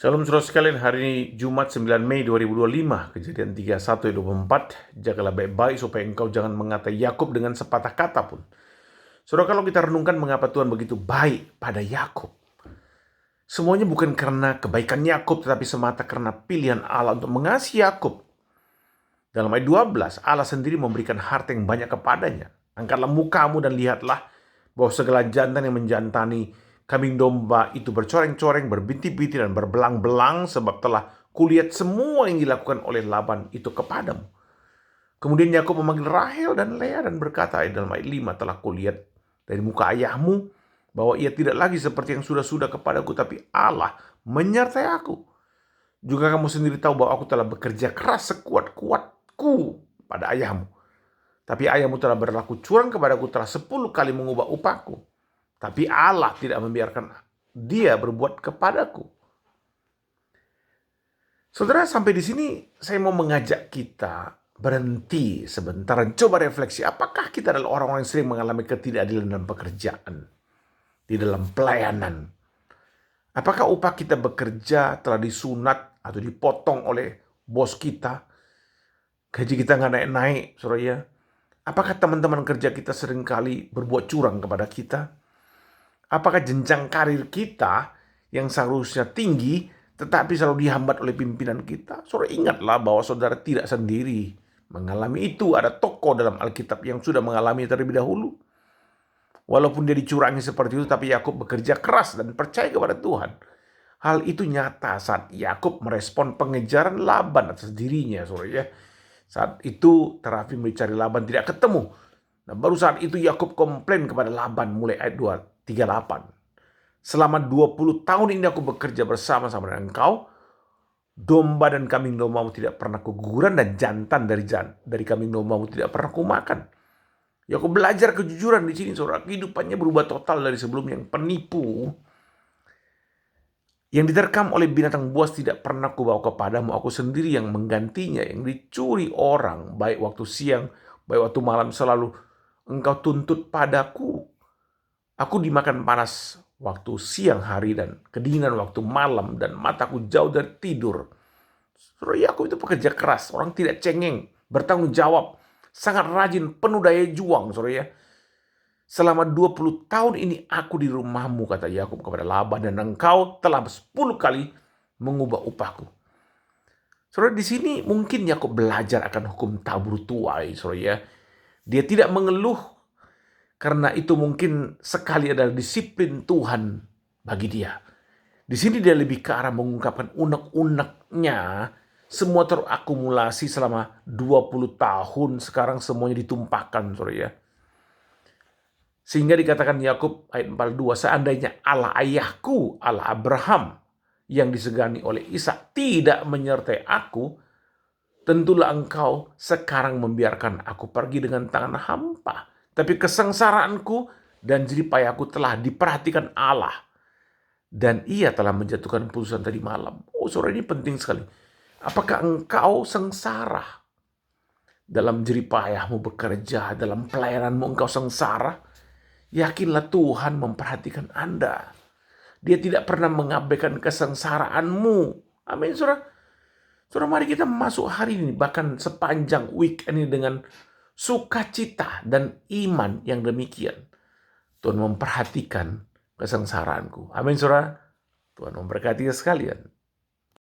Salam saudara sekalian, hari ini Jumat 9 Mei 2025, Kejadian 31-24. Jagalah baik-baik supaya engkau jangan mengatai Yakub dengan sepatah kata pun. Saudara, kalau kita renungkan mengapa Tuhan begitu baik pada Yakub, semuanya bukan karena kebaikan Yakub, tetapi semata karena pilihan Allah untuk mengasihi Yakub. Dalam ayat 12, Allah sendiri memberikan harta yang banyak kepadanya. Angkatlah mukamu dan lihatlah bahwa segala jantan yang menjantani kambing domba itu bercoreng-coreng, berbintik-bintik, dan berbelang-belang, sebab telah kulihat semua yang dilakukan oleh Laban itu kepadamu. Kemudian Yakub memanggil Rahel dan Lea dan berkata, dalam ayat 5, telah kulihat dari muka ayahmu bahwa ia tidak lagi seperti yang sudah-sudah kepadaku, tapi Allah menyertai aku. Juga kamu sendiri tahu bahwa aku telah bekerja keras sekuat-kuatku pada ayahmu. Tapi ayahmu telah berlaku curang kepadaku, telah 10 kali mengubah upahku. Tapi Allah tidak membiarkan dia berbuat kepadaku. Saudara, sampai di sini saya mau mengajak kita berhenti sebentar dan coba refleksi. Apakah kita adalah orang-orang yang sering mengalami ketidakadilan dalam pekerjaan, di dalam pelayanan? Apakah upah kita bekerja telah disunat atau dipotong oleh bos kita? Gaji kita nggak naik-naik, saudara ya. Apakah teman-teman kerja kita seringkali berbuat curang kepada kita? Apakah jenjang karir kita yang seharusnya tinggi tetapi selalu dihambat oleh pimpinan kita? Saudara, ingatlah bahwa saudara tidak sendiri mengalami itu. Ada tokoh dalam Alkitab yang sudah mengalami terlebih dahulu. Walaupun dia dicurangi seperti itu, tapi Yakub bekerja keras dan percaya kepada Tuhan. Hal itu nyata saat Yakub merespon pengejaran Laban atas dirinya, saudara ya. Saat itu Terafim mencari Laban tidak ketemu. Nah, baru saat itu Yakub komplain kepada Laban mulai ayat 38. Selama 20 tahun ini aku bekerja bersama-sama dengan engkau. Domba dan kambing dombamu tidak pernah kuguguran, dan jantan dari kambing dombamu tidak pernah kumakan. Yakub belajar kejujuran di sini, saudara. Kehidupannya berubah total dari sebelum yang penipu. Yang diterkam oleh binatang buas tidak pernah kubawa kepadamu. Aku sendiri yang menggantinya. Yang dicuri orang, baik waktu siang, baik waktu malam, selalu engkau tuntut padaku. Aku dimakan panas waktu siang hari dan kedinginan waktu malam, dan mataku jauh dari tidur. Saudara, Yakub itu pekerja keras, orang tidak cengeng, bertanggung jawab, sangat rajin, penuh daya juang, saudara ya. Selama 20 tahun ini aku di rumahmu, kata Yakub kepada Laban, dan engkau telah 10 kali mengubah upahku. Saudara, di sini mungkin Yakub belajar akan hukum tabur tuai, saudara ya. Dia tidak mengeluh karena itu mungkin sekali adalah disiplin Tuhan bagi dia. Di sini dia lebih ke arah mengungkapkan unek-uneknya. Semua terakumulasi selama 20 tahun, sekarang semuanya ditumpahkan, saudara ya. Sehingga dikatakan Yakub ayat 42, seandainya Allah ayahku, Allah Abraham, yang disegani oleh Ishak tidak menyertai aku, tentulah engkau sekarang membiarkan aku pergi dengan tangan hampa. Tapi kesengsaraanku dan jeripayaku telah diperhatikan Allah, dan ia telah menjatuhkan putusan tadi malam. Oh, saudara, ini penting sekali. Apakah engkau sengsara dalam jeripayahmu bekerja, dalam pelayananmu engkau sengsara? Yakinlah Tuhan memperhatikan Anda. Dia tidak pernah mengabaikan kesengsaraanmu. Amin, saudara. Saudara, mari kita masuk hari ini, bahkan sepanjang weekend ini, dengan sukacita dan iman yang demikian. Tuhan memperhatikan kesengsaraanku. Amin, saudara. Tuhan memberkati sekalian.